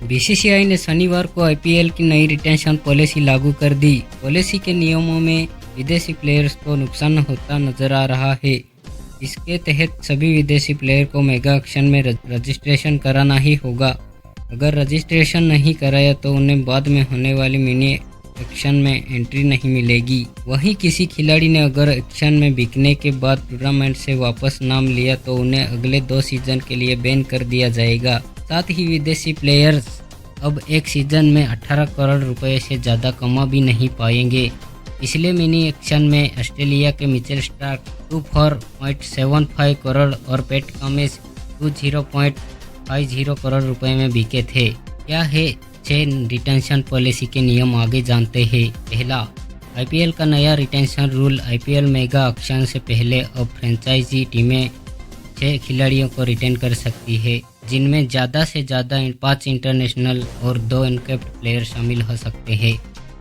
BCCI ने शनिवार को आईपीएल की नई रिटेंशन पॉलिसी लागू कर दी। पॉलिसी के नियमों में विदेशी प्लेयर्स को नुकसान होता नजर आ रहा है। इसके तहत सभी विदेशी प्लेयर को मेगा ऑक्शन में रजिस्ट्रेशन कराना ही होगा। अगर रजिस्ट्रेशन नहीं कराया तो उन्हें बाद में होने वाली मिनी एक्शन में एंट्री नहीं मिलेगी। वहीं किसी खिलाड़ी ने अगर एक्शन में बिकने के बाद टूर्नामेंट से वापस नाम लिया तो उन्हें अगले 2 सीजन के लिए बैन कर दिया जाएगा। साथ ही विदेशी प्लेयर्स अब एक सीजन में 18 करोड़ रुपए से ज़्यादा कमा भी नहीं पाएंगे। पिछले मिनी एक्शन में ऑस्ट्रेलिया के मिचेल स्टार्क 24.75 करोड़ और पैट कमिंस 20.50 करोड़ रुपए में बिके थे। क्या है 6 रिटेंशन पॉलिसी के नियम, आगे जानते हैं। पहला, आईपीएल का नया retention rule. IPL mega auction से पहले अब फ्रेंचाइजी टीमें 6 खिलाड़ियों को रिटेन कर सकती है, जिनमें ज़्यादा से ज़्यादा 5 इंटरनेशनल और 2 अनकैप्ड प्लेयर शामिल हो सकते हैं।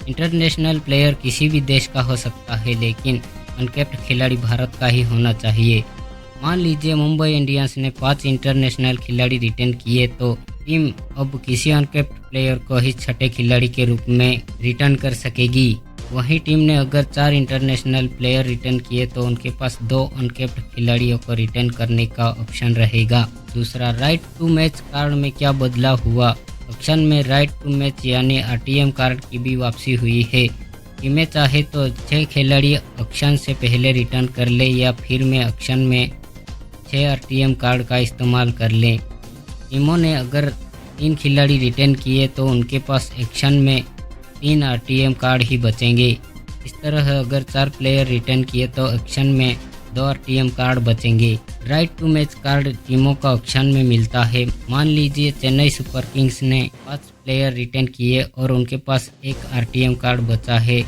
इंटरनेशनल प्लेयर किसी भी देश का हो सकता है, लेकिन अनकैप्ड खिलाड़ी भारत का ही होना चाहिए। मान लीजिए मुंबई इंडियंस ने 5 इंटरनेशनल खिलाड़ी रिटेन किए तो टीम अब किसी अनकैप्ड प्लेयर को ही छठे खिलाड़ी के रूप में रिटर्न कर सकेगी। वहीं टीम ने अगर 4 इंटरनेशनल प्लेयर रिटर्न किए तो उनके पास 2 अनकैप्ड खिलाड़ियों को रिटर्न करने का ऑप्शन रहेगा। दूसरा, राइट टू मैच कार्ड में क्या बदलाव हुआ। ऑप्शन में राइट टू मैच यानी आरटीएम कार्ड की भी वापसी हुई है। टीमें चाहे तो 6 खिलाड़ी ऑक्शन से पहले रिटर्न कर ले या फिर में ऑक्शन में 6 आरटीएम कार्ड का इस्तेमाल कर लें। टीमों ने अगर 3 खिलाड़ी रिटर्न किए तो उनके पास एक्शन में 3 आरटीएम कार्ड ही बचेंगे। इस तरह अगर 4 प्लेयर रिटर्न किए तो एक्शन में 2 आरटीएम कार्ड बचेंगे। राइट टू मैच कार्ड टीमों का ऑक्शन में मिलता है। मान लीजिए चेन्नई सुपर किंग्स ने 5 प्लेयर रिटर्न किए और उनके पास 1 आरटीएम कार्ड बचा है।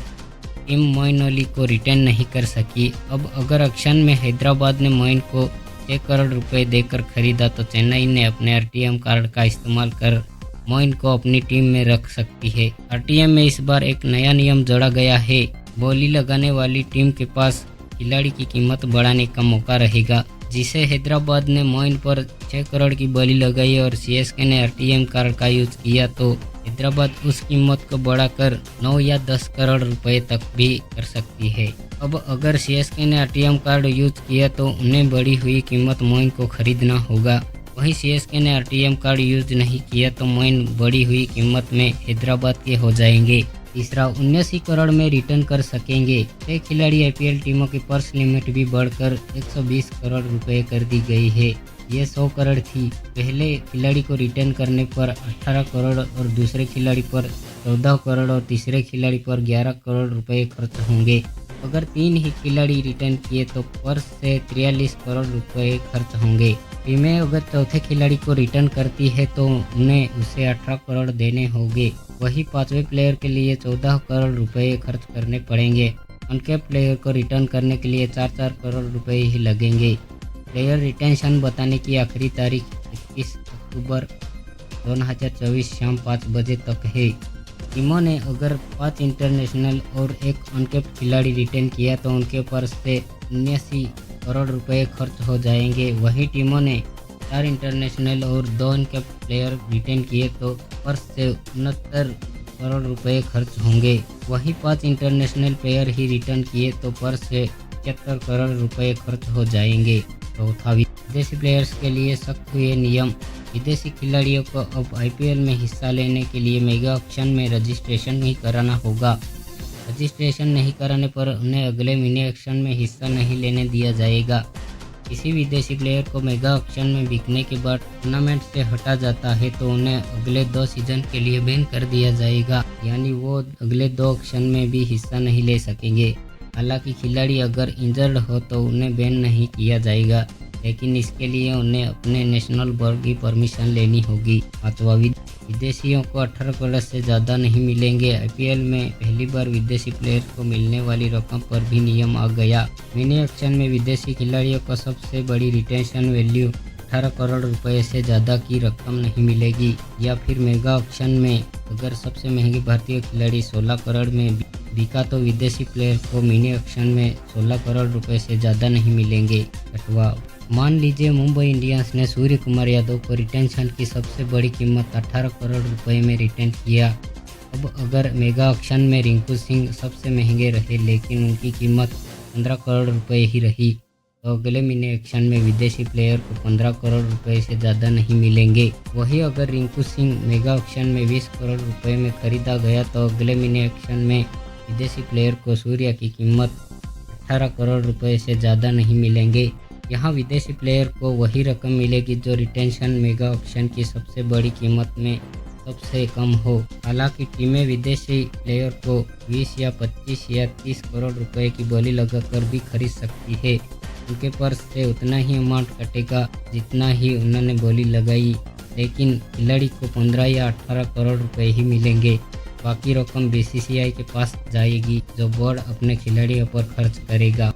टीम मोइन अली को रिटर्न नहीं कर सकी। अब अगर ऑक्शन में हैदराबाद ने मोइन को 6 करोड़ रुपए देकर खरीदा तो चेन्नई ने अपने आरटीएम कार्ड का इस्तेमाल कर मोइन को अपनी टीम में रख सकती है। आरटीएम में इस बार एक नया नियम जोड़ा गया है। बोली लगाने वाली टीम के पास खिलाड़ी की कीमत बढ़ाने का मौका रहेगा। जिसे हैदराबाद ने मोइन पर 6 करोड़ की बोली लगाई और सीएसके ने आरटीएम कार्ड का यूज किया तो हैदराबाद उस कीमत को बढ़ाकर 9 या 10 करोड़ रुपए तक भी कर सकती है। अब अगर सीएसके ने आरटीएम कार्ड यूज किया तो उन्हें बढ़ी हुई कीमत मोइन को खरीदना होगा। वहीं सीएसके ने आरटीएम कार्ड यूज नहीं किया तो मोइन बढ़ी हुई कीमत में हैदराबाद के हो जाएंगे। तीसरा, 79 करोड़ में रिटर्न कर सकेंगे। 6 खिलाड़ी आईपीएल टीमों की पर्स लिमिट भी बढ़कर 120 करोड़ रुपए कर दी गई है। ये 100 करोड़ थी। पहले खिलाड़ी को रिटर्न करने पर 18 करोड़ और दूसरे खिलाड़ी पर 14 करोड़ और तीसरे खिलाड़ी पर 11 करोड़ रुपए खर्च होंगे। अगर 3 ही खिलाड़ी रिटर्न किए तो पर्स से 43 करोड़ रुपए खर्च होंगे। टीमें अगर चौथे खिलाड़ी को रिटर्न करती है तो उन्हें उसे 18 करोड़ देने होंगे। वहीं 5वें प्लेयर के लिए 14 करोड़ रुपए खर्च करने पड़ेंगे। अनकैप्ड प्लेयर को रिटर्न करने के लिए 4-4 करोड़ रुपए ही लगेंगे। प्लेयर रिटेंशन बताने की आखिरी तारीख 21 अक्टूबर 2024 शाम 5 बजे तक है। टीमों ने अगर 5 इंटरनेशनल और 1 अनकैप्ड खिलाड़ी रिटर्न किया तो उनके पर्स से 79 करोड़ रुपए खर्च हो जाएंगे। वहीं टीमों ने 4 इंटरनेशनल और 2 अनकैप्ड प्लेयर रिटर्न किए तो पर्स से 69 करोड़ रुपए खर्च होंगे। वहीं 5 इंटरनेशनल प्लेयर ही रिटर्न किए तो पर्स से 75 करोड़ रुपए खर्च हो जाएंगे। चौथा, विदेशी प्लेयर्स के लिए सख्त हुए नियम। विदेशी खिलाड़ियों को अब आईपीएल में हिस्सा लेने के लिए मेगा ऑक्शन में रजिस्ट्रेशन नहीं कराना होगा। रजिस्ट्रेशन नहीं कराने पर उन्हें अगले मिनी ऑक्शन में हिस्सा नहीं लेने दिया जाएगा। किसी विदेशी प्लेयर को मेगा ऑक्शन में बिकने के बाद टूर्नामेंट से हटा जाता है तो उन्हें अगले 2 सीजन के लिए बैन कर दिया जाएगा, यानी वो अगले 2 ऑक्शन में भी हिस्सा नहीं ले सकेंगे। हालांकि खिलाड़ी अगर इंजर्ड हो तो उन्हें बैन नहीं किया जाएगा, लेकिन इसके लिए उन्हें अपने नेशनल बोर्ड की परमिशन लेनी होगी। पांचवा, विदेशियों को 18 करोड़ से ज़्यादा नहीं मिलेंगे। आईपीएल में पहली बार विदेशी प्लेयर को मिलने वाली रकम पर भी नियम आ गया। मिनी ऑक्शन में विदेशी खिलाड़ियों को सबसे बड़ी रिटेंशन वैल्यू 18 करोड़ रुपए से ज़्यादा की रकम नहीं मिलेगी। या फिर मेगा ऑक्शन में अगर सबसे महंगे भारतीय खिलाड़ी 16 करोड़ में बिका तो विदेशी प्लेयर को मिनी ऑक्शन में 16 करोड़ रुपए से ज़्यादा नहीं मिलेंगे। 8वां, मान लीजिए मुंबई इंडियंस ने सूर्य कुमार यादव को रिटेंशन की सबसे बड़ी कीमत 18 करोड़ रुपए में रिटेन किया। अब अगर मेगा ऑक्शन में रिंकू सिंह सबसे महंगे रहे लेकिन उनकी कीमत 15 करोड़ रुपए ही रही, तो अगले मिनी ऑक्शन में विदेशी प्लेयर को 15 करोड़ रुपए से ज़्यादा नहीं मिलेंगे। वहीं अगर रिंकू सिंह मेगा ऑक्शन में 20 करोड़ रुपए में खरीदा गया तो अगले मिनी ऑक्शन में विदेशी प्लेयर को सूर्या की कीमत 18 करोड़ रुपए से ज़्यादा नहीं मिलेंगे। यहाँ विदेशी प्लेयर को वही रकम मिलेगी जो रिटेंशन मेगा ऑक्शन की सबसे बड़ी कीमत में सबसे कम हो। हालांकि टीमें विदेशी प्लेयर को 20 या 25 या 30 करोड़ रुपए की बोली लगाकर भी खरीद सकती है। उनके पर्स से उतना ही अमाउंट कटेगा जितना ही उन्होंने बोली लगाई, लेकिन खिलाड़ी को 15 या 18 करोड़ रुपए ही मिलेंगे। बाकी रकम बीसीसीआई के पास जाएगी जो बोर्ड अपने खिलाड़ियों पर खर्च करेगा।